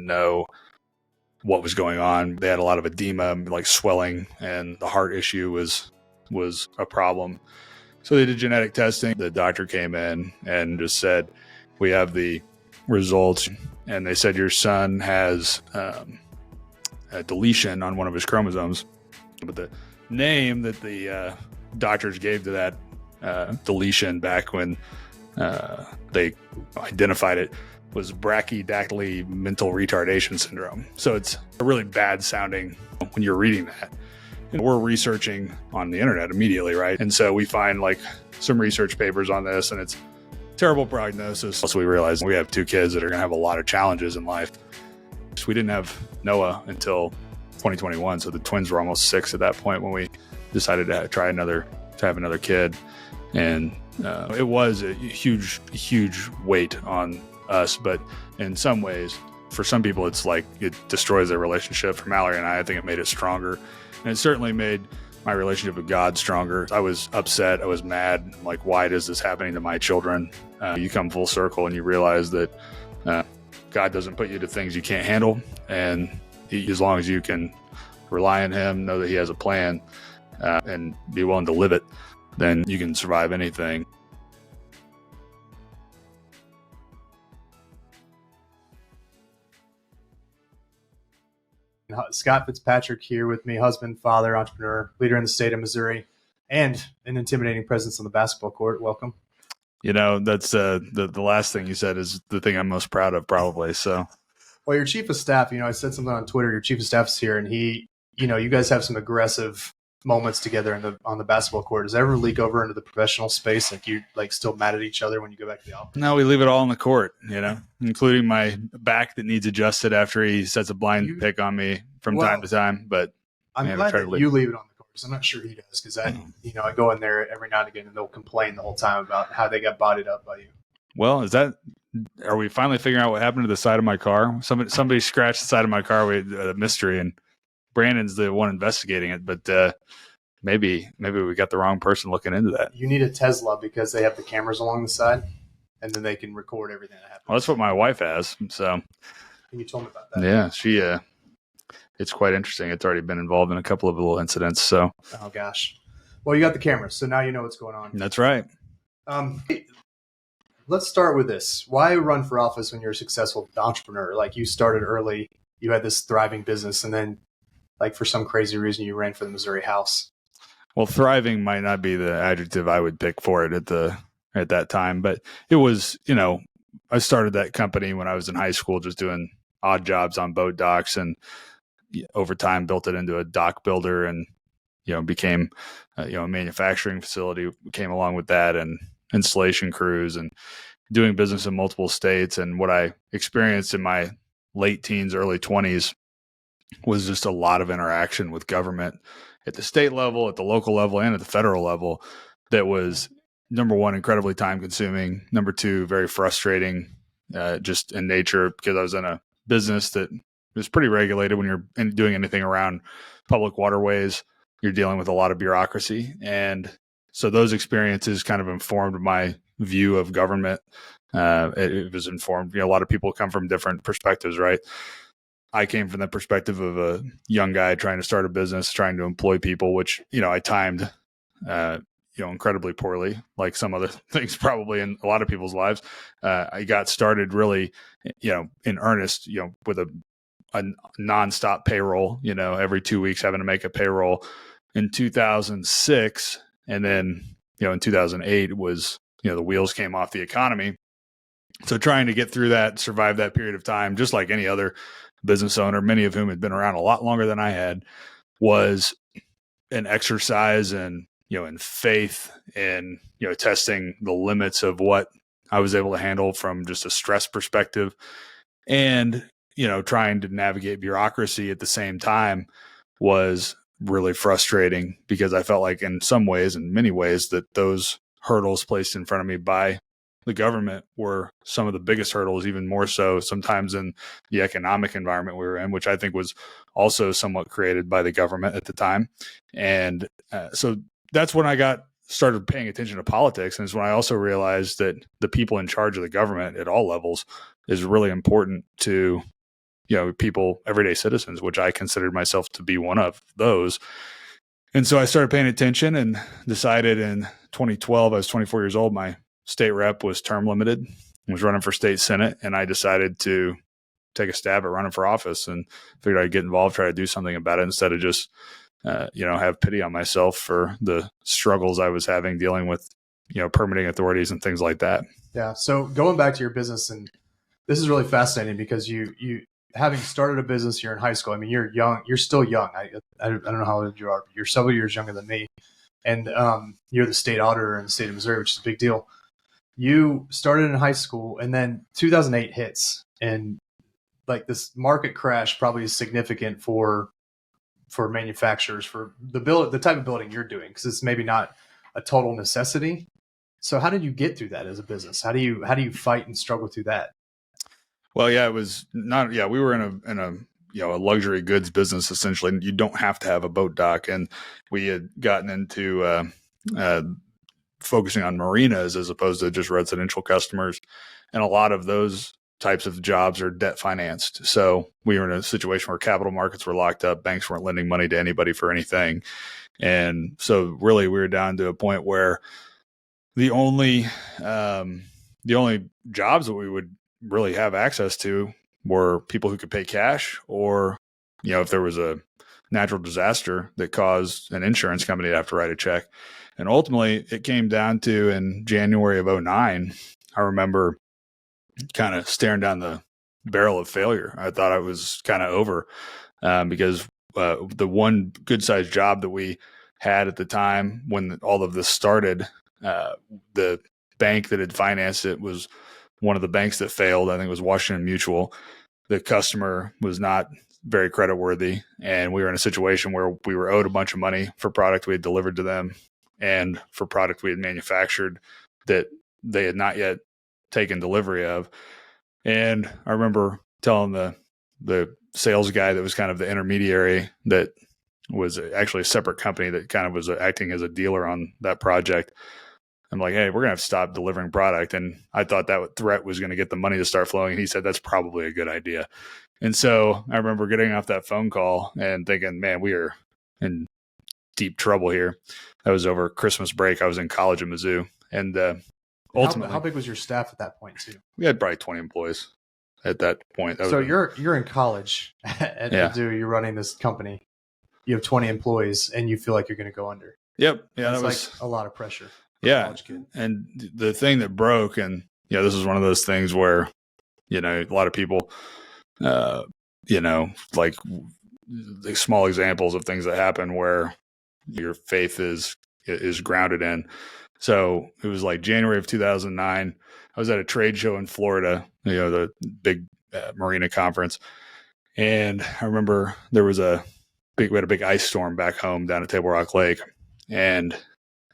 know what was going on. They had a lot of edema, like swelling, and the heart issue was a problem. So they did genetic testing. The doctor came in and just said, we have the results. And they said, your son has a deletion on one of his chromosomes. But the name that the doctors gave to that deletion back when they identified it was brachydactyly mental retardation syndrome. So it's a really bad sounding when you're reading that. And we're researching on the internet immediately, right? And so we find like some research papers on this, and it's terrible prognosis. So we realized we have 2 kids that are going to have a lot of challenges in life. So we didn't have Noah until 2021. So the twins were almost 6 at that point when we decided to have another kid. And it was a huge weight on us, but in some ways, for some people, it's like it destroys their relationship. For Mallory and I think it made it stronger, and it certainly made my relationship with God stronger. I was upset, I was mad, like, why is this happening to my children? You come full circle and you realize that God doesn't put you to things you can't handle, and as long as you can rely on Him, know that He has a plan, and be willing to live it, then you can survive anything. Scott Fitzpatrick here with me, husband, father, entrepreneur, leader in the state of Missouri, and an intimidating presence on the basketball court. Welcome. You know, that's the last thing you said is the thing I'm most proud of, probably. So, well, your chief of staff, I said something on Twitter. Your chief of staff is here, and he, you guys have some aggressive moments together on the basketball court. Does that ever leak over into the professional space? Like you still mad at each other when you go back to the office? No, we leave it all on the court, including my back that needs adjusted after he sets a blind pick on me from time to time. But I'm glad that you leave it on the court, because I'm not sure he does, because I go in there every now and again and they'll complain the whole time about how they got bodied up by you. Well, are we finally figuring out what happened to the side of my car? Somebody scratched the side of my car with a mystery, and Brandon's the one investigating it, but maybe we got the wrong person looking into that. You need a Tesla because they have the cameras along the side, and then they can record everything that happens. Well, that's what my wife has. So you told me about that. Yeah, she. It's quite interesting. It's already been involved in a couple of little incidents. So. Oh gosh. Well, you got the cameras, so now you know what's going on. That's right. Let's start with this. Why run for office when you're a successful entrepreneur? Like, you started early, you had this thriving business, and then, like, for some crazy reason, you ran for the Missouri House. Well, thriving might not be the adjective I would pick for it at that time, but it was, I started that company when I was in high school, just doing odd jobs on boat docks, and over time built it into a dock builder, and became a manufacturing facility came along with that, and installation crews, and doing business in multiple states. And what I experienced in my late teens, early 20s was just a lot of interaction with government at the state level, at the local level, and at the federal level that was, number one, incredibly time consuming. Number two, very frustrating, just in nature, because I was in a business that was pretty regulated. When you're doing anything around public waterways, you're dealing with a lot of bureaucracy. And so those experiences kind of informed my view of government. It was informed, a lot of people come from different perspectives, right? I came from the perspective of a young guy trying to start a business, trying to employ people, which, I timed, incredibly poorly, like some other things probably in a lot of people's lives. I got started really, in earnest, with a nonstop payroll, every 2 weeks having to make a payroll in 2006. And then, in 2008 was, the wheels came off the economy. So trying to get through that, survive that period of time, just like any other business owner, many of whom had been around a lot longer than I had, was an exercise in faith, and, testing the limits of what I was able to handle from just a stress perspective, and, trying to navigate bureaucracy at the same time was really frustrating, because I felt like in some ways, in many ways, that those hurdles placed in front of me by the government were some of the biggest hurdles, even more so sometimes in the economic environment we were in, which I think was also somewhat created by the government at the time. And so that's when I started paying attention to politics. And it's when I also realized that the people in charge of the government at all levels is really important to people, everyday citizens, which I considered myself to be one of those. And so I started paying attention and decided in 2012, I was 24 years old. My state rep was term limited, was running for state Senate. And I decided to take a stab at running for office and figured I'd get involved, try to do something about it instead of just, have pity on myself for the struggles I was having dealing with, permitting authorities and things like that. Yeah. So going back to your business, and this is really fascinating because you having started a business, you're in high school. I mean, you're young, you're still young. I don't know how old you are, but you're several years younger than me. And you're the state auditor in the state of Missouri, which is a big deal. You started in high school, and then 2008 hits, and like this market crash probably is significant for manufacturers for the type of building you're doing, because it's maybe not a total necessity. So how did you get through that as a business? How do you fight and struggle through that? Well, yeah, it was not. Yeah, we were in a luxury goods business essentially. You don't have to have a boat dock, and we had gotten into focusing on marinas as opposed to just residential customers, and a lot of those types of jobs are debt financed. So we were in a situation where capital markets were locked up, banks weren't lending money to anybody for anything, and so really we were down to a point where the only jobs that we would really have access to were people who could pay cash, or if there was a natural disaster that caused an insurance company to have to write a check. And ultimately it came down to, in January of 2009, I remember kind of staring down the barrel of failure. I thought I was kind of over because the one good sized job that we had at the time when all of this started, the bank that had financed it was one of the banks that failed. I think it was Washington Mutual. The customer was not very creditworthy, and we were in a situation where we were owed a bunch of money for product we had delivered to them and for product we had manufactured that they had not yet taken delivery of. And I remember telling the sales guy that was kind of the intermediary, that was actually a separate company that kind of was acting as a dealer on that project. I'm like, hey, we're going to have to stop delivering product. And I thought that threat was going to get the money to start flowing. And he said, that's probably a good idea. And so I remember getting off that phone call and thinking, man, we are in deep trouble here. That was over Christmas break. I was in college in Mizzou. And ultimately, how big was your staff at that point too? We had probably 20 employees at that point. So you're in college at Mizzou, you're running this company. You have 20 employees and you feel like you're going to go under. Yep. Yeah. That's like a lot of pressure. Yeah. And the thing that broke, and this is one of those things where, a lot of people, like the small examples of things that happen where your faith is grounded in. So it was like January of 2009. I was at a trade show in Florida, the big marina conference. And I remember we had a big ice storm back home down at Table Rock Lake, and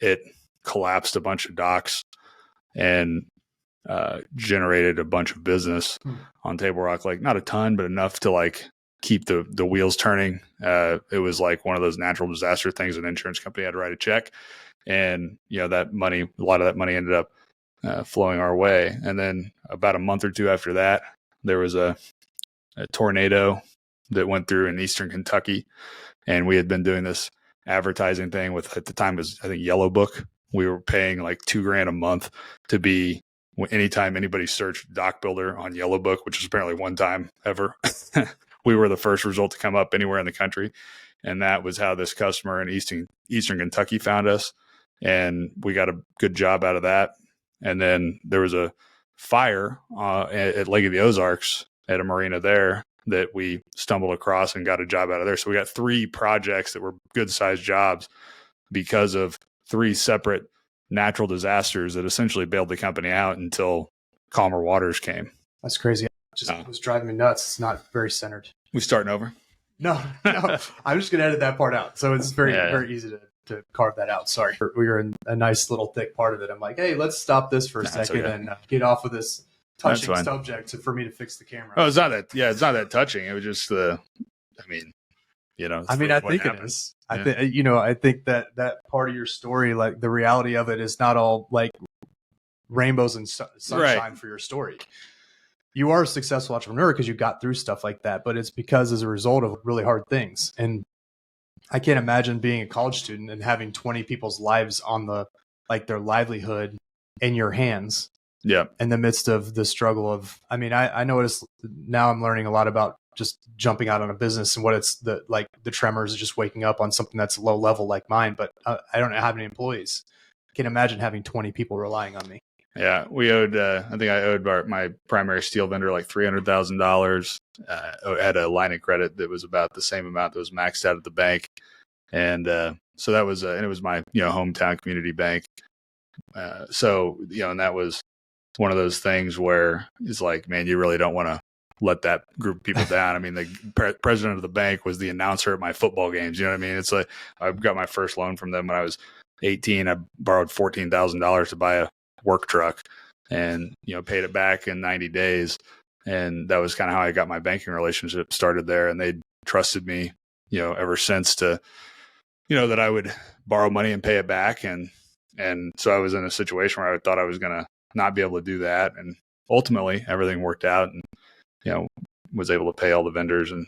it collapsed a bunch of docks and generated a bunch of business on Table Rock Lake. Not a ton, but enough to like keep the wheels turning. It was like one of those natural disaster things. An insurance company had to write a check, and that money, a lot of that money ended up flowing our way. And then about a month or two after that, there was a tornado that went through in eastern Kentucky, and we had been doing this advertising thing with, at the time, it was, I think, Yellow Book. We were paying like $2,000 a month to be, anytime anybody searched dock builder on Yellow Book, which was apparently one time ever, we were the first result to come up anywhere in the country. And that was how this customer in eastern Kentucky found us. And we got a good job out of that. And then there was a fire at Lake of the Ozarks at a marina there that we stumbled across and got a job out of there. So we got 3 projects that were good sized jobs because of 3 separate natural disasters that essentially bailed the company out until calmer waters came. That's crazy. It was driving me nuts. It's not very centered. We starting over? No. I'm just going to edit that part out. So it's very easy to carve that out. Sorry. We were in a nice little thick part of it. I'm like, hey, let's stop this for a second and get off of this touching subject for me to fix the camera. Oh, it's not that. Yeah, it's not that touching. It was just I think it is. I think that part of your story, like the reality of it, is not all like rainbows and sunshine for your story. you are a successful entrepreneur because you got through stuff like that, but it's because as a result of really hard things. And I can't imagine being a college student and having 20 people's lives on their livelihood in your hands. Yeah. In the midst of the struggle of, I mean, I notice now I'm learning a lot about just jumping out on a business and what it's the tremors of just waking up on something that's low level like mine, but I don't have any employees. I can't imagine having 20 people relying on me. Yeah, we owed. I think I owed my primary steel vendor like $300,000. Had a line of credit that was about the same amount that was maxed out at the bank, and so that was and it was my hometown community bank. So and that was one of those things where it's like, man, you really don't want to let that group of people down. I mean, the president of the bank was the announcer at my football games. You know what I mean? It's like I got my first loan from them when I was 18. I borrowed $14,000 to buy a work truck and paid it back in 90 days, and that was kind of how I got my banking relationship started there. And they trusted me ever since to that I would borrow money and pay it back, and so I was in a situation where I thought I was gonna not be able to do that, and ultimately everything worked out, and was able to pay all the vendors and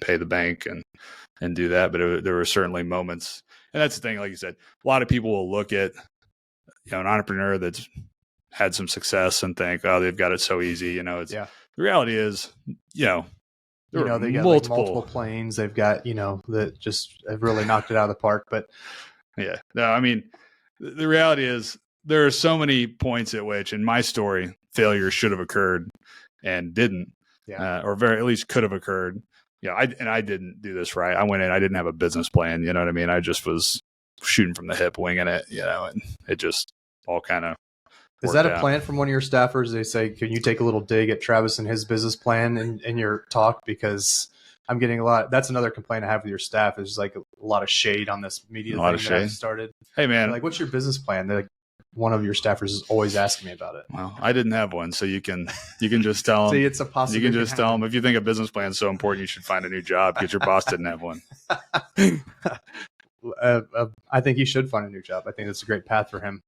pay the bank and do that. But there were certainly moments, and that's the thing, like you said, a lot of people will look at an entrepreneur that's had some success and think, oh, they've got it so easy. The reality is, they got multiple planes. They've got, that just have really knocked it out of the park. But yeah, no, I mean, the reality is there are so many points at which in my story, failure should have occurred and didn't, or at least could have occurred. Yeah. I didn't do this right. I went in, I didn't have a business plan. You know what I mean? I just was shooting from the hip, winging it, and it just all kind of. Is that a plan from one of your staffers? They say, can you take a little dig at Travis and his business plan in your talk? Because I'm getting a lot. That's another complaint I have with your staff is like a lot of shade on this media thing that I've started. Hey man, like, what's your business plan? They're like, one of your staffers is always asking me about it. Well, I didn't have one, so you can just tell them. See, it's a possibility. You can just tell them if you think a business plan is so important, you should find a new job because your boss didn't have one. I think he should find a new job. I think that's a great path for him.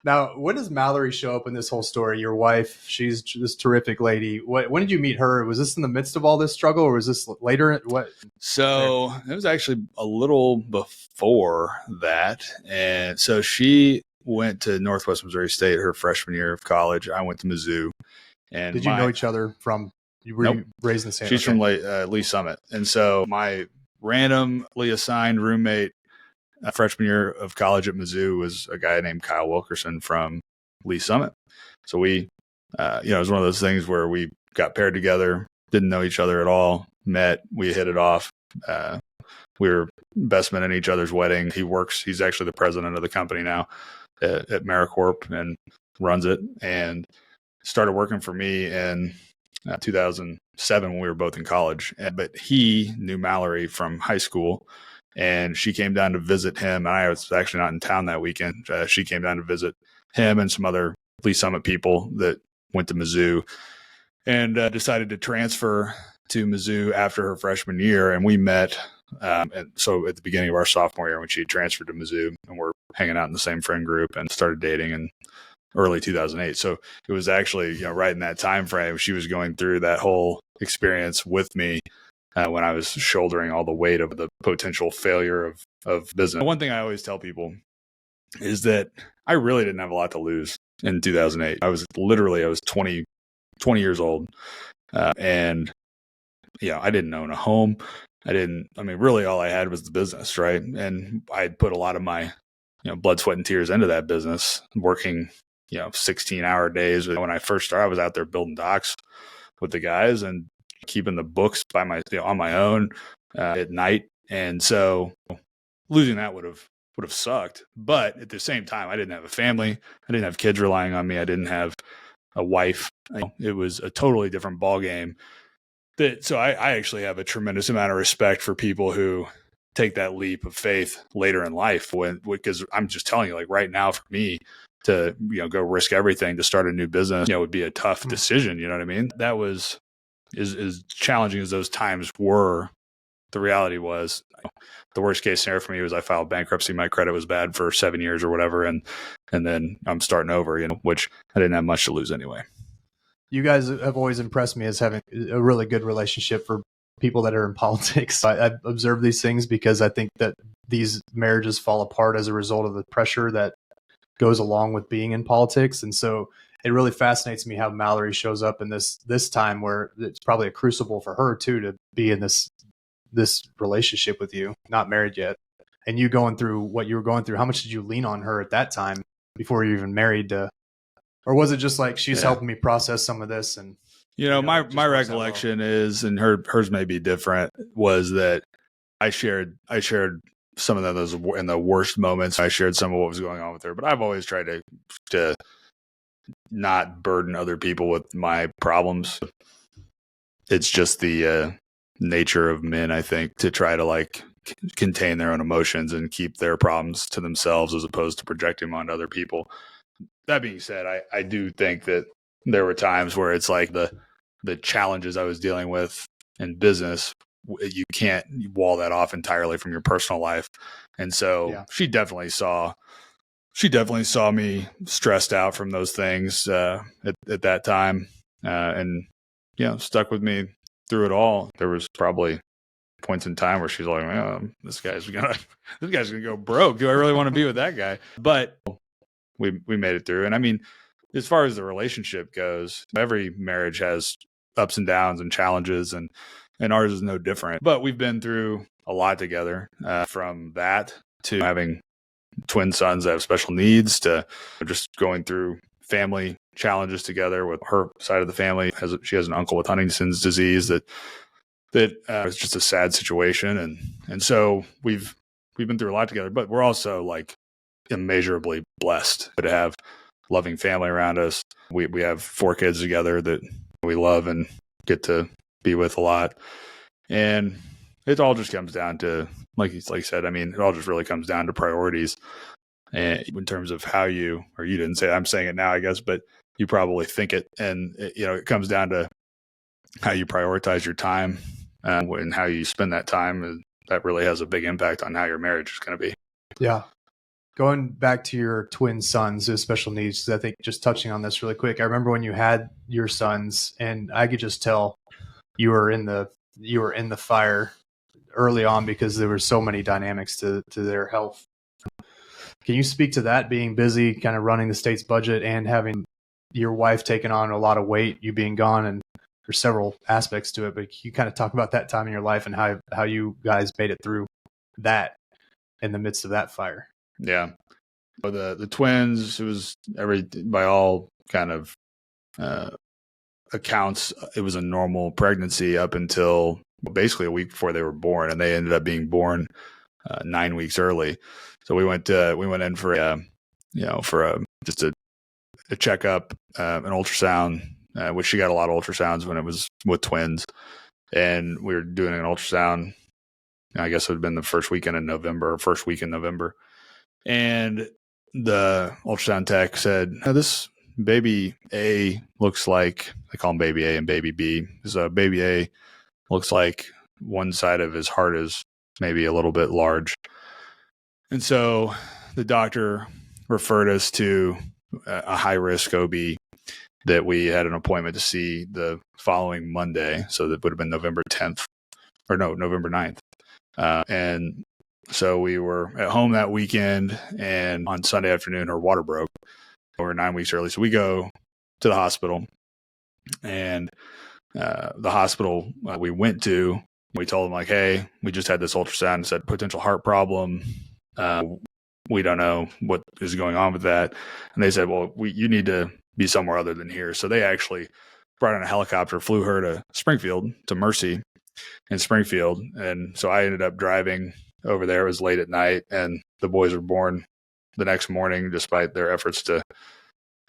Now, when does Mallory show up in this whole story? Your wife, she's this terrific lady. When did you meet her? Was this in the midst of all this struggle, or was this later? So it was actually a little before that. And so she went to Northwest Missouri State her freshman year of college. I went to Mizzou. And did you know each other from? Were you raised in the same? She's from Lee Summit, and so my randomly assigned roommate freshman year of college at Mizzou was a guy named Kyle Wilkerson from Lee Summit. So we, it was one of those things where we got paired together, didn't know each other at all, met, we hit it off. We were best men in each other's wedding. He's actually the president of the company now at AmeriCorp and runs it, and started working for me in 2007 when we were both in college. But he knew Mallory from high school, and she came down to visit him. And I was actually not in town that weekend. She came down to visit him and some other Lee Summit people that went to Mizzou, and decided to transfer to Mizzou after her freshman year. And we met. And so at the beginning of our sophomore year, when she transferred to Mizzou, and we're hanging out in the same friend group and started dating in early 2008. So it was actually, right in that time frame, she was going through that whole experience with me when I was shouldering all the weight of the potential failure of business. One thing I always tell people is that I really didn't have a lot to lose in 2008. I was 20 years old. And I didn't own a home. Really all I had was the business, right? And I had put a lot of my, blood, sweat, and tears into that business, working, 16-hour days. When I first started, I was out there building docks with the guys and keeping the books on my own at night. And so losing that would have sucked. But at the same time, I didn't have a family. I didn't have kids relying on me. I didn't have a wife. It was a totally different ballgame. So I actually have a tremendous amount of respect for people who take that leap of faith later in life, because I'm just telling you, like right now for me to, go risk everything to start a new business, would be a tough decision. You know what I mean? That was as challenging as those times were. The reality was the worst case scenario for me was I filed bankruptcy. My credit was bad for 7 years or whatever. And then I'm starting over, which I didn't have much to lose anyway. You guys have always impressed me as having a really good relationship for people that are in politics. I observe these things because I think that these marriages fall apart as a result of the pressure that goes along with being in politics. And so it really fascinates me how Mallory shows up in this time where it's probably a crucible for her too, to be in this relationship with you, not married yet. And you going through what you were going through, how much did you lean on her at that time before you even married to, or was it just like, she's helping me process some of this? And my recollection is, and hers may be different, was that I shared some of those in the worst moments. I shared some of what was going on with her, but I've always tried to not burden other people with my problems. It's just the nature of men, I think, to try to like contain their own emotions and keep their problems to themselves as opposed to projecting them onto other people. That being said, I do think that there were times where it's like the challenges I was dealing with in business, you can't wall that off entirely from your personal life. And so she definitely saw me stressed out from those things at that time, and stuck with me through it all. There was probably points in time where she's like, oh, this guy's gonna go broke. Do I really want to be with that guy? But we made it through. And I mean, as far as the relationship goes, every marriage has ups and downs and challenges, and ours is no different. But we've been through a lot together, from that to having twin sons that have special needs, to just going through family challenges together with her side of the family. She has an uncle with Huntington's disease that is just a sad situation. And so we've been through a lot together, but we're also like immeasurably blessed to have loving family around us. We have 4 kids together that we love and get to be with a lot. And it all just comes down to, like you said, I mean, it all just really comes down to priorities, and in terms of how you didn't say it, I'm saying it now, I guess, but you probably think it. And, it comes down to how you prioritize your time, and how you spend that time. And that really has a big impact on how your marriage is going to be. Yeah. Going back to your twin sons with special needs, I think just touching on this really quick, I remember when you had your sons, and I could just tell you were in the fire early on because there were so many dynamics to their health. Can you speak to that, being busy, kind of running the state's budget and having your wife taking on a lot of weight, you being gone, and there's several aspects to it, but you kind of talk about that time in your life and how you guys made it through that in the midst of that fire. Yeah. The twins, it was by all kind of accounts, it was a normal pregnancy up until basically a week before they were born, and they ended up being born 9 weeks early. So we went in for just a checkup, an ultrasound, which she got a lot of ultrasounds when it was with twins, and we were doing an ultrasound. I guess it would have been the first week in November, and the ultrasound tech said, this baby A looks like, they call him baby A and baby B. So baby A looks like one side of his heart is maybe a little bit large. And so the doctor referred us to a high-risk OB that we had an appointment to see the following Monday. So that would have been November 9th. And so we were at home that weekend, and on Sunday afternoon, her water broke. We were 9 weeks early. So we go to the hospital, and the hospital we went to, we told them like, hey, we just had this ultrasound, said potential heart problem. We don't know what is going on with that. And they said, well, you need to be somewhere other than here. So they actually brought in a helicopter, flew her to Springfield, to Mercy in Springfield. And so I ended up driving over there. It was late at night, and the boys were born the next morning, despite their efforts to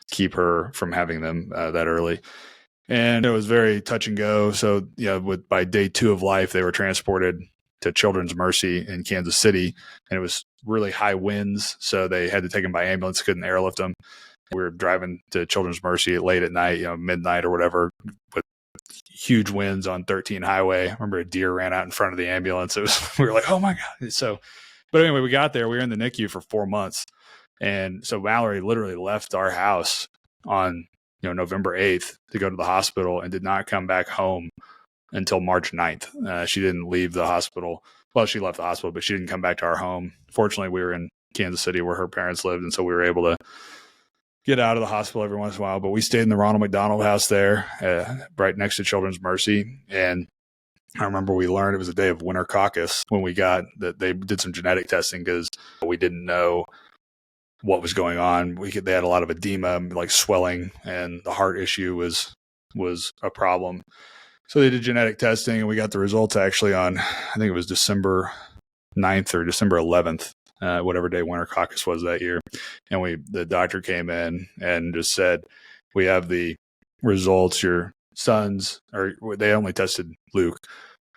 keep her from having them that early. And it was very touch and go. So, by day 2 of life, they were transported to Children's Mercy in Kansas City, and it was really high winds. So they had to take them by ambulance, couldn't airlift them. We were driving to Children's Mercy late at night, midnight or whatever, with huge winds on 13 highway. I remember a deer ran out in front of the ambulance. We were like, oh my God. So, but anyway, we got there, we were in the NICU for 4 months. And so Mallory literally left our house on November 8th to go to the hospital and did not come back home until March 9th. She didn't leave the hospital. Well, she left the hospital, but she didn't come back to our home. Fortunately, we were in Kansas City where her parents lived, and so we were able to get out of the hospital every once in a while. But we stayed in the Ronald McDonald House there, right next to Children's Mercy. And I remember we learned it was a day of winter caucus when we got that they did some genetic testing because we didn't know what was going on. They had a lot of edema, like swelling, and the heart issue was a problem. So they did genetic testing, and we got the results actually on, I think it was December 9th or December 11th, whatever day winter caucus was that year. And the doctor came in and just said, we have the results. Your sons, or they only tested Luke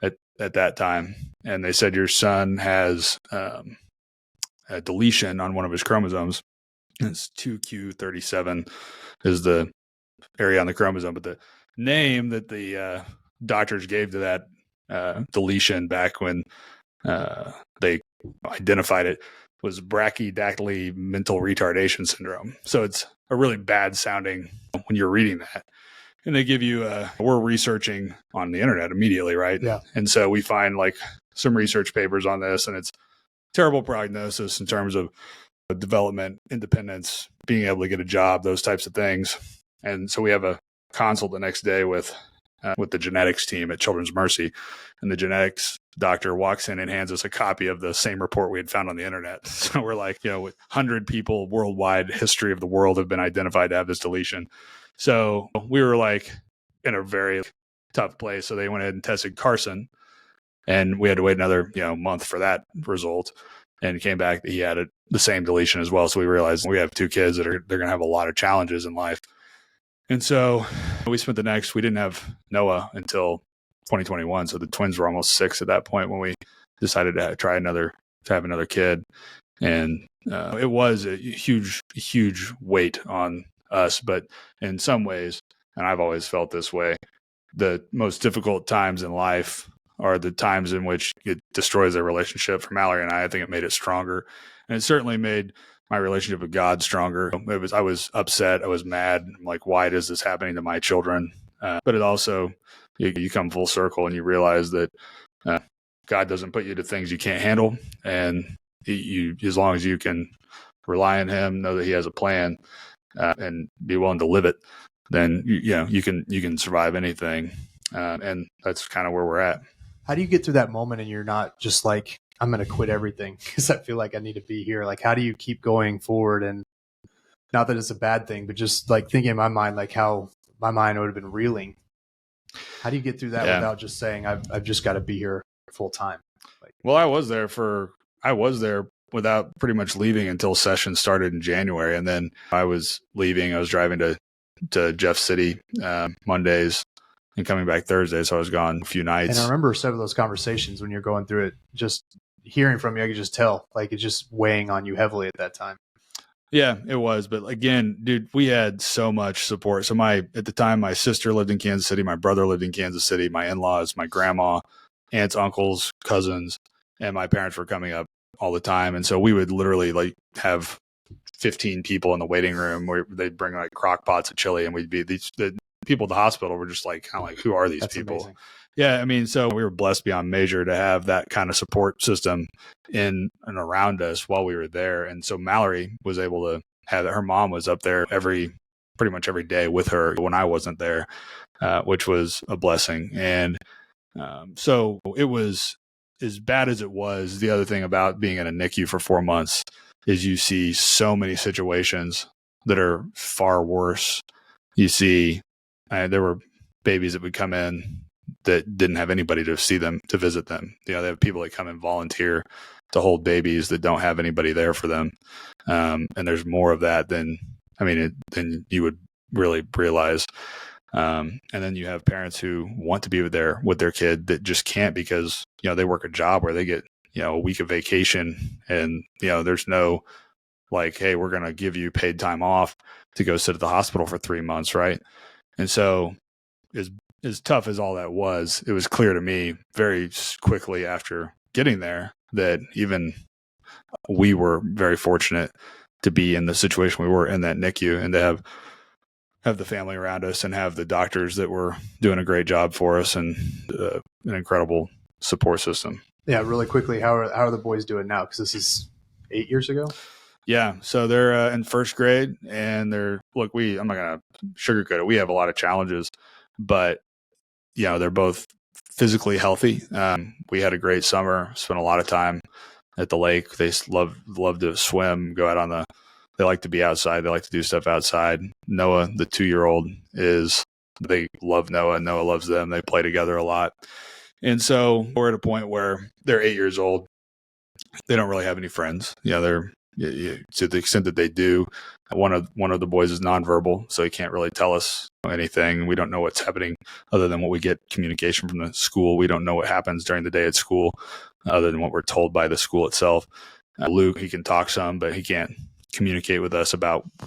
at that time. And they said, your son has a deletion on one of his chromosomes. It's 2q37 is the area on the chromosome. But the name that the doctors gave to that deletion back when they identified it was brachydactyly mental retardation syndrome. So it's a really bad sounding when you're reading that. And they give you, we're researching on the internet immediately, right? Yeah. And so we find like some research papers on this, and it's terrible prognosis in terms of development, independence, being able to get a job, those types of things. And so we have a consult the next day with the genetics team at Children's Mercy, and the genetics doctor walks in and hands us a copy of the same report we had found on the internet. So we're like, 100 people worldwide, history of the world have been identified to have this deletion. So we were like in a very tough place. So they went ahead and tested Carson, and we had to wait another month for that result, and it came back that he had the same deletion as well. So we realized we have two kids that they're going to have a lot of challenges in life. And so we didn't have Noah until 2021. So the twins were almost 6 at that point when we decided to have another kid. And it was a huge, huge weight on us. But in some ways, and I've always felt this way, the most difficult times in life are the times in which it destroys a relationship. For Mallory and I think it made it stronger. And it certainly made my relationship with God stronger. I was upset. I was mad. I'm like, why is this happening to my children? But it also, you come full circle and you realize that God doesn't put you to things you can't handle. And as long as you can rely on him, know that he has a plan, and be willing to live it, then you can survive anything. And that's kind of where we're at. How do you get through that moment and you're not just like, I'm going to quit everything because I feel like I need to be here? Like, how do you keep going forward? And not that it's a bad thing, but just like thinking in my mind, like how my mind would have been reeling. How do you get through that without just saying, I've just got to be here full time? Well, I was there without pretty much leaving until session started in January. And then I was driving to Jeff City Mondays and coming back Thursday. So I was gone a few nights. And I remember some of those conversations when you're going through it, just hearing from you, I could just tell, like, it's just weighing on you heavily at that time. Yeah, it was. But again, dude, we had so much support. So at the time, my sister lived in Kansas City. My brother lived in Kansas City. My in-laws, my grandma, aunts, uncles, cousins, and my parents were coming up all the time. And so we would literally like have 15 people in the waiting room where they'd bring like crock pots of chili, and we'd be the people at the hospital were just like, kind of like, who are these That's people? amazing. Yeah. I mean, so we were blessed beyond measure to have that kind of support system in and around us while we were there. And so Mallory was able to have her mom was up there pretty much every day with her when I wasn't there, which was a blessing. And so it was, as bad as it was, the other thing about being in a NICU for 4 months is you see so many situations that are far worse. You see, there were babies that would come in that didn't have anybody to see them, to visit them. They have people that come and volunteer to hold babies that don't have anybody there for them. And there's more of that than you would really realize. And then you have parents who want to be there with their kid that just can't because, they work a job where they get, a week of vacation, and, there's no like, hey, we're going to give you paid time off to go sit at the hospital for 3 months. Right. And so as tough as all that was, it was clear to me very quickly after getting there that even we were very fortunate to be in the situation we were in that NICU and to have have the family around us and have the doctors that were doing a great job for us, and an incredible support system. Yeah, really quickly, how are the boys doing now? Because this is 8 years ago. Yeah, so they're in first grade, and I'm not going to sugarcoat it. We have a lot of challenges, but they're both physically healthy. We had a great summer, spent a lot of time at the lake. They love to swim, go out they like to be outside. They like to do stuff outside. Noah, the 2-year-old, they love Noah. Noah loves them. They play together a lot. And so we're at a point where they're 8 years old. They don't really have any friends. They're to the extent that they do. One of the boys is nonverbal, so he can't really tell us anything. We don't know what's happening other than what we get communication from the school. We don't know what happens during the day at school other than what we're told by the school itself. Luke, he can talk some, but he can't communicate with us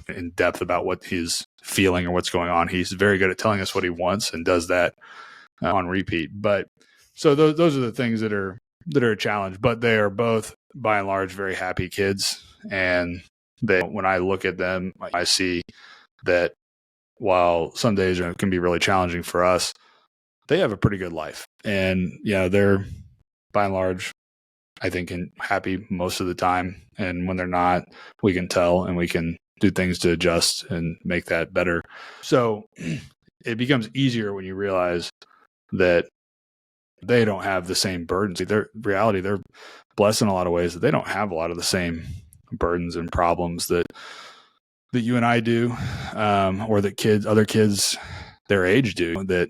in depth about what he's feeling or what's going on. He's very good at telling us what he wants and does that on repeat. But so those are the things that are a challenge, but they are both by and large very happy kids. And when I look at them, I see that while some days can be really challenging for us, they have a pretty good life. And they're by and large, I think, happy most of the time. And when they're not, we can tell, and we can do things to adjust and make that better. So it becomes easier when you realize that they don't have the same burdens. They're blessed in a lot of ways that they don't have a lot of the same burdens and problems that you and I do, or that other kids their age do, that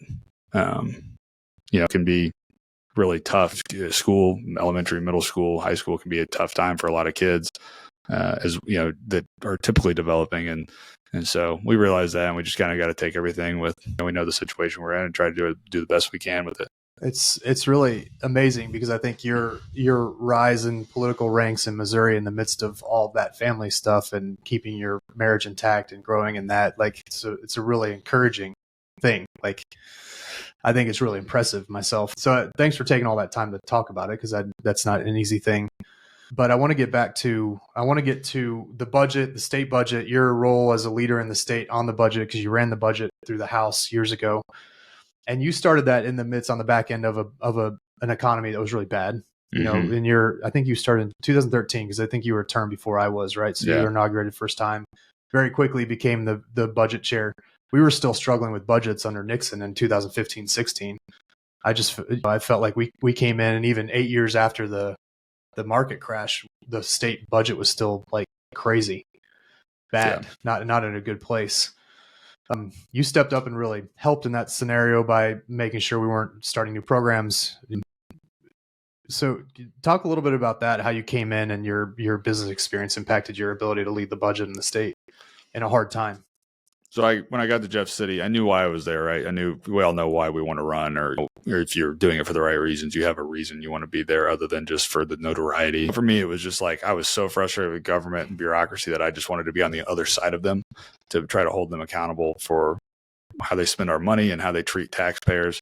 can be really tough. School, elementary, middle school, high school can be a tough time for a lot of kids, that are typically developing. And so we realize that, and we just kind of got to take everything with, we know the situation we're in, and try to do the best we can with it. It's really amazing, because I think your rise in political ranks in Missouri in the midst of all that family stuff and keeping your marriage intact and growing in that, like, it's a really encouraging thing. Like, I think it's really impressive myself. So thanks for taking all that time to talk about it, because that's not an easy thing. But I want to get to the budget, the state budget, your role as a leader in the state on the budget, because you ran the budget through the House years ago. And you started that in the midst, on the back end of an economy that was really bad. I think you started in 2013, because I think you were a term before I was, right? So You were inaugurated first time, very quickly became the budget chair. We were still struggling with budgets under Nixon in 2015-16. I felt like we came in, and even 8 years after the market crash, the state budget was still like crazy bad, not in a good place. You stepped up and really helped in that scenario by making sure we weren't starting new programs. So talk a little bit about that, how you came in and your business experience impacted your ability to lead the budget in the state in a hard time. So when I got to Jeff City, I knew why I was there, right? I knew we all know why we want to run, or if you're doing it for the right reasons, you have a reason you want to be there other than just for the notoriety. For me, it was just like I was so frustrated with government and bureaucracy that I just wanted to be on the other side of them to try to hold them accountable for how they spend our money and how they treat taxpayers.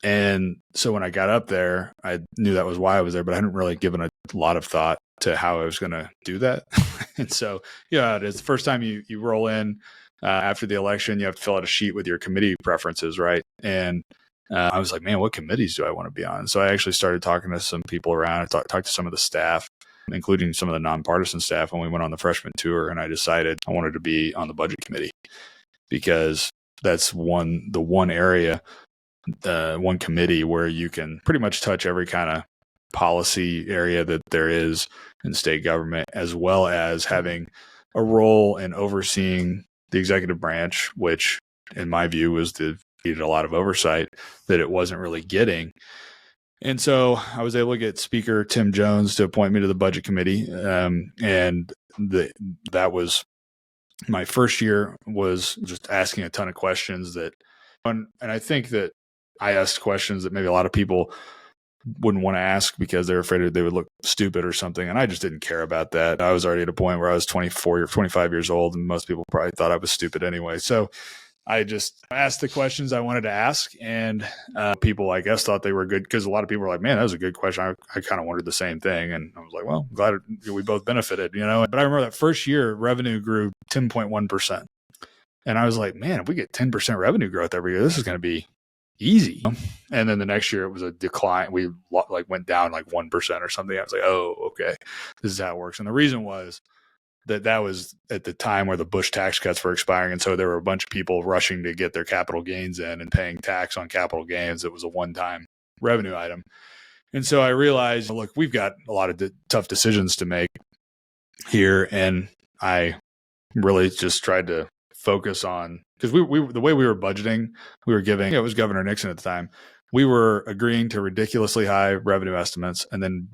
And so when I got up there, I knew that was why I was there, but I hadn't really given a lot of thought to how I was going to do that. And so, it's the first time you roll in. After the election, you have to fill out a sheet with your committee preferences, right? And I was like, man, what committees do I want to be on? So I actually started talking to some people around. I talked to some of the staff, including some of the nonpartisan staff, when we went on the freshman tour. And I decided I wanted to be on the budget committee, because that's the one area, one committee where you can pretty much touch every kind of policy area that there is in state government, as well as having a role in overseeing the executive branch, which in my view needed a lot of oversight that it wasn't really getting. And so I was able to get Speaker Tim Jones to appoint me to the budget committee. And that was my first year, was just asking a ton of questions and I think that I asked questions that maybe a lot of people wouldn't want to ask because they're afraid they would look stupid or something. And I just didn't care about that. I was already at a point where I was 24 or 25 years old, and most people probably thought I was stupid anyway. So I just asked the questions I wanted to ask, and people, I guess, thought they were good, because a lot of people were like, man, that was a good question. I kind of wondered the same thing. And I was like, well, I'm glad we both benefited, But I remember that first year, revenue grew 10.1%. And I was like, man, if we get 10% revenue growth every year, this is going to be easy. And then the next year it was a decline. We like went down like 1% or something. I was like, oh, okay, this is how it works. And the reason was that was at the time where the Bush tax cuts were expiring. And so there were a bunch of people rushing to get their capital gains in and paying tax on capital gains. It was a one-time revenue item. And so I realized, look, we've got a lot of tough decisions to make here. And I really just tried to focus on, because we the way we were budgeting, we were giving, it was Governor Nixon at the time, we were agreeing to ridiculously high revenue estimates and then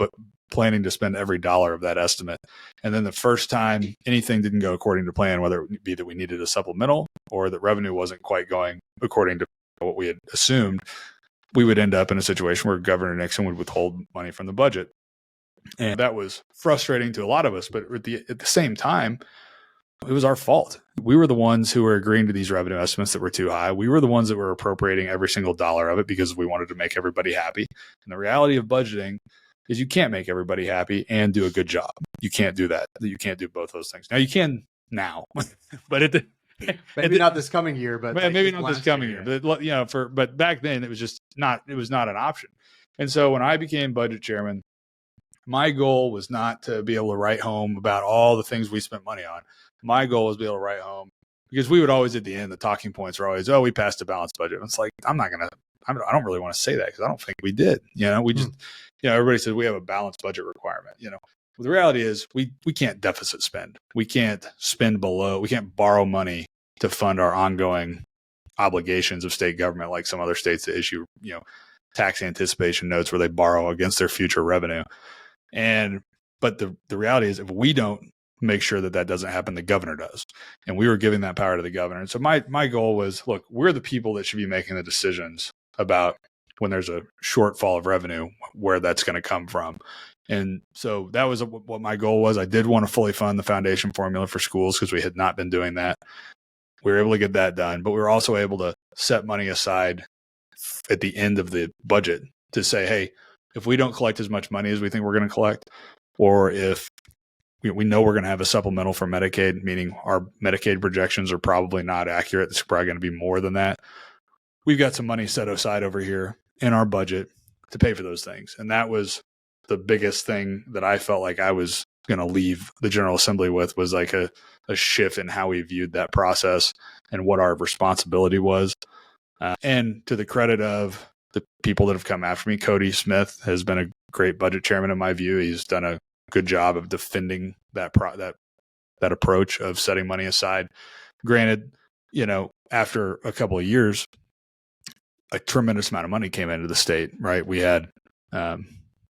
planning to spend every dollar of that estimate. And then the first time anything didn't go according to plan, whether it be that we needed a supplemental or that revenue wasn't quite going according to what we had assumed, we would end up in a situation where Governor Nixon would withhold money from the budget. And that was frustrating to a lot of us. But at the same time, it was our fault. We were the ones who were agreeing to these revenue estimates that were too high. We were the ones that were appropriating every single dollar of it because we wanted to make everybody happy. And the reality of budgeting is you can't make everybody happy and do a good job. You can't do that. You can't do both those things. Now you can now, but maybe not this coming year, but maybe not this coming year. But but back then it was not an option. And so when I became budget chairman, my goal was not to be able to write home about all the things we spent money on. My goal was to be able to write home, because we would always at the end, the talking points were always, oh, we passed a balanced budget. And it's like, I don't really want to say that because I don't think we did. We just, everybody says we have a balanced budget requirement. Well, the reality is we can't deficit spend. We can't we can't borrow money to fund our ongoing obligations of state government, like some other states that issue, tax anticipation notes where they borrow against their future revenue. But the reality is, if we don't make sure that doesn't happen, the governor does. And we were giving that power to the governor. And so my goal was, look, we're the people that should be making the decisions about when there's a shortfall of revenue, where that's going to come from. And so that was what my goal was. I did want to fully fund the foundation formula for schools because we had not been doing that. We were able to get that done, but we were also able to set money aside at the end of the budget to say, hey, if we don't collect as much money as we think we're going to collect, or if we know we're going to have a supplemental for Medicaid, meaning our Medicaid projections are probably not accurate, it's probably going to be more than that, we've got some money set aside over here in our budget to pay for those things. And that was the biggest thing that I felt like I was going to leave the General Assembly with, was like a shift in how we viewed that process and what our responsibility was. And to the credit of the people that have come after me, Cody Smith has been a great budget chairman in my view. He's done a good job of defending that approach of setting money aside. Granted, after a couple of years, a tremendous amount of money came into the state, right? We had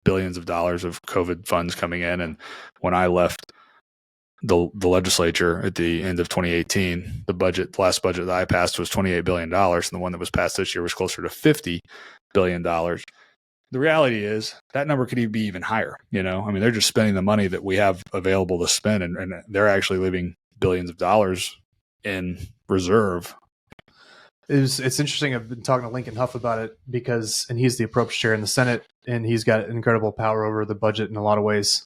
billions of dollars of COVID funds coming in. And when I left the legislature at the end of 2018, the last budget that I passed was $28 billion. And the one that was passed this year was closer to $50 billion. The reality is that number could even be even higher. They're just spending the money that we have available to spend, and they're actually leaving billions of dollars in reserve. It's interesting. I've been talking to Lincoln Huff about it and he's the appropriate chair in the Senate, and he's got incredible power over the budget in a lot of ways.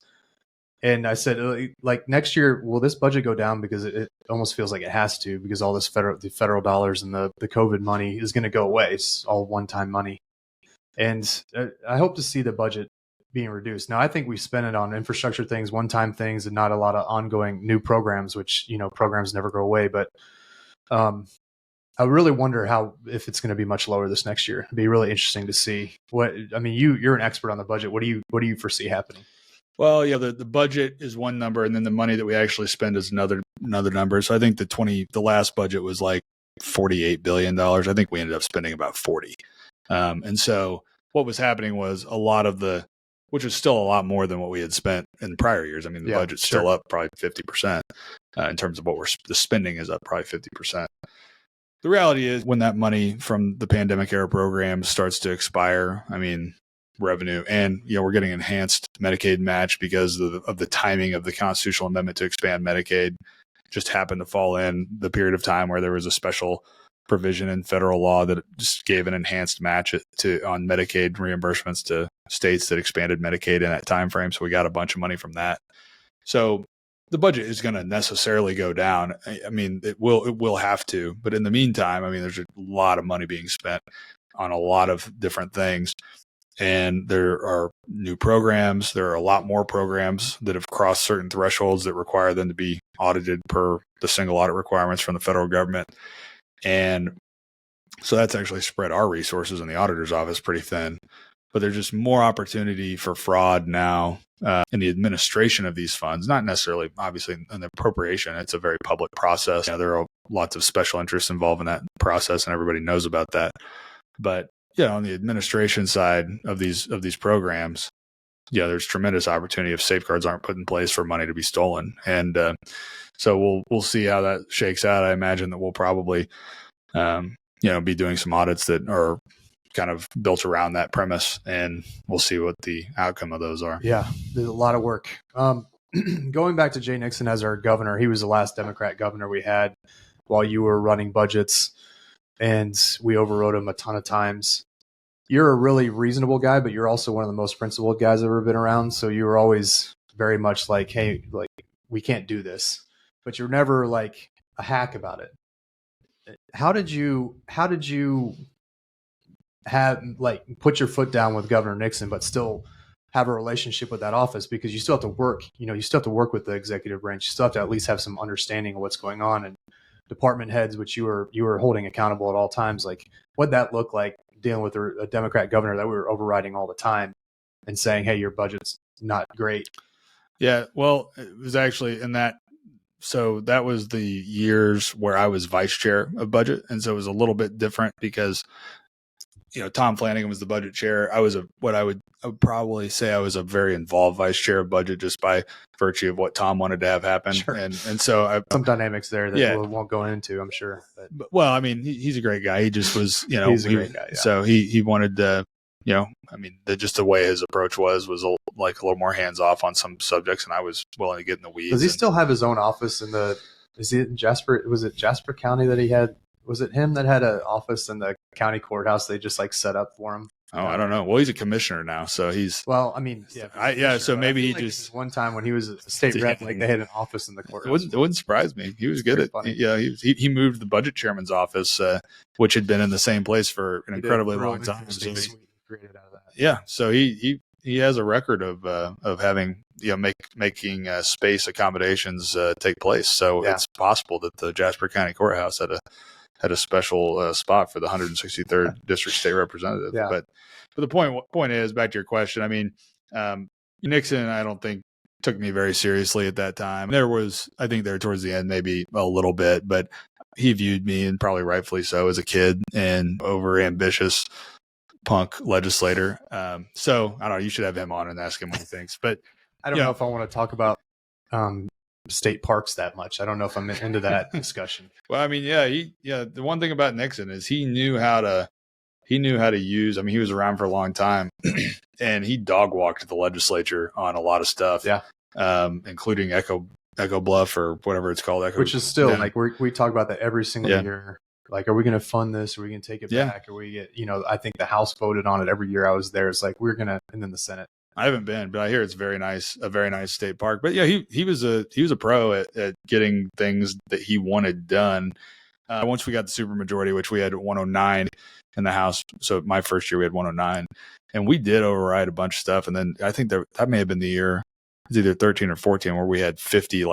And I said, like, next year, will this budget go down? Because it almost feels like it has to, because all this the federal dollars and the COVID money is going to go away. It's all one-time money. And I hope to see the budget being reduced. Now, I think we spend it on infrastructure things, one-time things, and not a lot of ongoing new programs, which, programs never go away. But I really wonder if it's going to be much lower this next year. It'd be really interesting to see you're an expert on the budget. What do you foresee happening? Well, yeah, the budget is one number, and then the money that we actually spend is another number. So I think the last budget was like $48 billion. I think we ended up spending about 40. And so what was happening was a lot of which is still a lot more than what we had spent in prior years. The budget's still up probably 50% in terms of the spending is up probably 50%. The reality is, when that money from the pandemic era program starts to expire, revenue, and we're getting enhanced Medicaid match because of the timing of the constitutional amendment to expand Medicaid, just happened to fall in the period of time where there was a special provision in federal law that just gave an enhanced match on Medicaid reimbursements to states that expanded Medicaid in that time frame. So we got a bunch of money from that. So the budget is going to necessarily go down. I mean, it will have to, but in the meantime, I mean, there's a lot of money being spent on a lot of different things. And there are new programs. There are a lot more programs that have crossed certain thresholds that require them to be audited per the single audit requirements from the federal government. And so that's actually spread our resources in the auditor's office pretty thin. But there's just more opportunity for fraud now in the administration of these funds, not necessarily, obviously, in the appropriation. It's a very public process. There are lots of special interests involved in that process, and everybody knows about that. But on the administration side of these programs, there's tremendous opportunity if safeguards aren't put in place for money to be stolen. And so we'll see how that shakes out. I imagine that we'll probably be doing some audits that are kind of built around that premise, and we'll see what the outcome of those are. Yeah, there's a lot of work. Going back to Jay Nixon as our governor, he was the last Democrat governor we had while you were running budgets, and we overrode him a ton of times. You're a really reasonable guy, but you're also one of the most principled guys I've ever been around. So you were always very much like, hey, like, we can't do this, but you're never like a hack about it. How did you have put your foot down with Governor Nixon, but still have a relationship with that office? Because you still have to work, you still have to work with the executive branch. You still have to at least have some understanding of what's going on, and department heads, which you were holding accountable at all times. Like, what'd that look like dealing with a Democrat governor that we were overriding all the time and saying, hey, your budget's not great? Yeah. Well, it was actually in that. So that was the years where I was vice chair of budget. And so it was a little bit different because, Tom Flanagan was the budget chair. I was I would probably say I was a very involved vice chair of budget just by virtue of what Tom wanted to have happen. Sure. And so some dynamics there that we won't go into, I'm sure. But well, I mean, he's a great guy. He just was, he's a great guy. Yeah. So he wanted to, I mean, just the way his approach was a little more hands off on some subjects, and I was willing to get in the weeds. Does he still have his own office is he in Jasper? Was it Jasper County that he had? Was it him that had an office in the county courthouse they just set up for him? Oh, I don't know. Well, he's a commissioner now, so he's. Well, I mean, yeah. So maybe he just one time when he was a state rep, they had an office in the courthouse. It wouldn't surprise me. He was good at. Funny. Yeah, he moved the budget chairman's office, which had been in the same place for an incredibly long time. So created out of that. Yeah, so he has a record of having making space accommodations take place. So it's possible that the Jasper County Courthouse had a special spot for the 163rd district state representative. Yeah. But the point is, back to your question, I mean, Nixon, I don't think took me very seriously at that time. I think there towards the end, maybe a little bit, but he viewed me, and probably rightfully so, as a kid and over ambitious punk legislator. So I don't know, you should have him on and ask him what he thinks, but I don't know if I want to talk about, state parks that much. I don't know if I'm into that discussion. Well, I mean, the one thing about Nixon is he knew how to use, I mean, he was around for a long time and he dog walked the legislature on a lot of stuff. Yeah. Including Echo Bluff or whatever it's called. Which is still we talk about that every single year. Like, are we going to fund this? Are we going to take it back? Or we get, I think the House voted on it every year I was there. It's like, and then the Senate. I haven't been, but I hear it's a very nice state park. But yeah, he was a pro at getting things that he wanted done. Once we got the supermajority, which we had 109 in the House. So my first year we had 109, and we did override a bunch of stuff. And then I think that may have been the year, it's either 13 or 14, where we had 50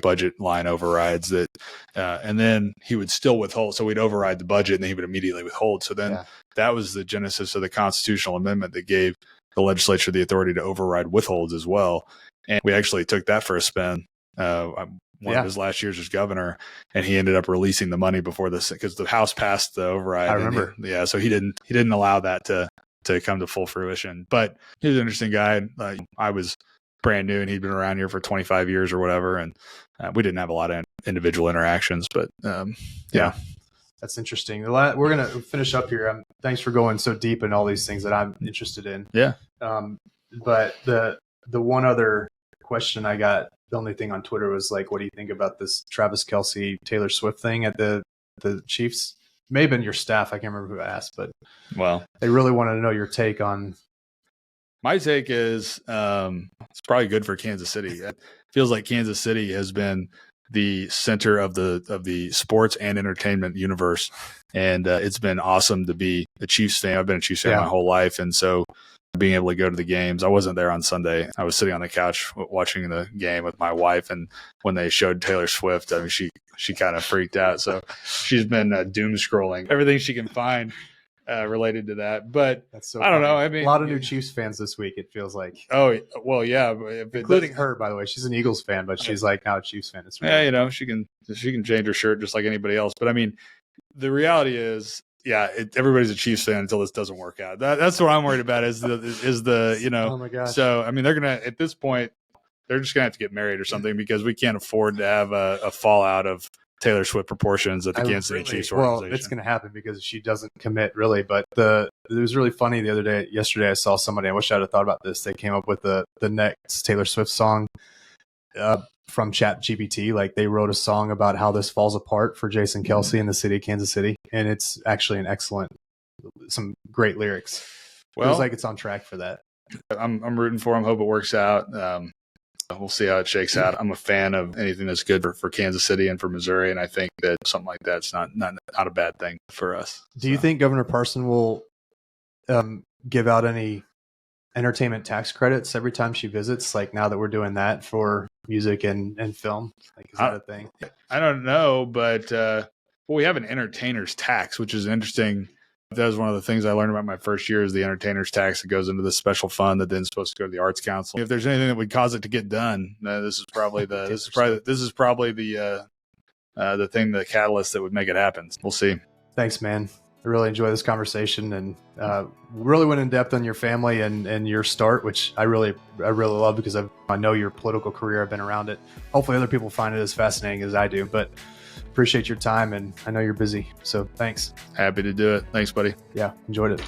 budget line overrides that, and then he would still withhold. So we'd override the budget and then he would immediately withhold. So then that was the genesis of the constitutional amendment that gave the legislature the authority to override withholds as well. And we actually took that for a spin. One of his last years as governor, and he ended up releasing the money before this because the House passed the override. I remember. So he didn't allow that to come to full fruition. But he was an interesting guy. I was brand new and he'd been around here for 25 years or whatever. And we didn't have a lot of individual interactions, but that's interesting. We're going to finish up here. Thanks for going so deep in all these things that I'm interested in. Yeah. But the one other question I got, the only thing on Twitter was what do you think about this Travis Kelce, Taylor Swift thing at the Chiefs? May have been your staff. I can't remember who asked, but well, they really wanted to know your take on. My take is it's probably good for Kansas City. It feels like Kansas City has been the center of the sports and entertainment universe, and it's been awesome to be a Chiefs fan. I've been a Chiefs fan my whole life, and so being able to go to the games. I wasn't there on Sunday. I was sitting on the couch watching the game with my wife, and when they showed Taylor Swift, I mean, she kind of freaked out. So she's been doom scrolling everything she can find related to that. But that's so I don't funny. know. I mean, a lot of new Chiefs fans this week, it feels like. Oh, well, yeah. Including her, by the way. She's an Eagles fan, but she's like now a Chiefs fan. It's really she can change her shirt just like anybody else. But I mean, the reality is, everybody's a Chiefs fan until this doesn't work out. That's what I'm worried about is the Oh my gosh. So I mean, they're gonna at this point they're just gonna have to get married or something because we can't afford to have a fallout of Taylor Swift proportions at the Kansas City Chiefs organization. Well, it's going to happen because she doesn't commit really. But it was really funny yesterday I saw somebody, I wish I'd have thought about this. They came up with the next Taylor Swift song from ChatGPT. Like they wrote a song about how this falls apart for Jason Kelce in the city of Kansas City. And it's actually some great lyrics. Well, feels like it's on track for that. I'm rooting for him. Hope it works out. We'll see how it shakes out. I'm a fan of anything that's good for Kansas City and for Missouri, and I think that something like that's not a bad thing for us. Do you think Governor Parson will give out any entertainment tax credits every time she visits? Like now that we're doing that for music and film, like is that a thing? I don't know, but we have an entertainer's tax, which is interesting. That was one of the things I learned about my first year is the entertainer's tax that goes into this special fund that then is supposed to go to the Arts Council. If there's anything that would cause it to get done, this is probably the thing, the catalyst that would make it happen. We'll see. Thanks, man. I really enjoyed this conversation and really went in depth on your family and your start, which I really love because I know your political career. I've been around it. Hopefully other people find it as fascinating as I do, but appreciate your time, and I know you're busy, so thanks. Happy to do it. Thanks, buddy. Yeah, enjoyed it.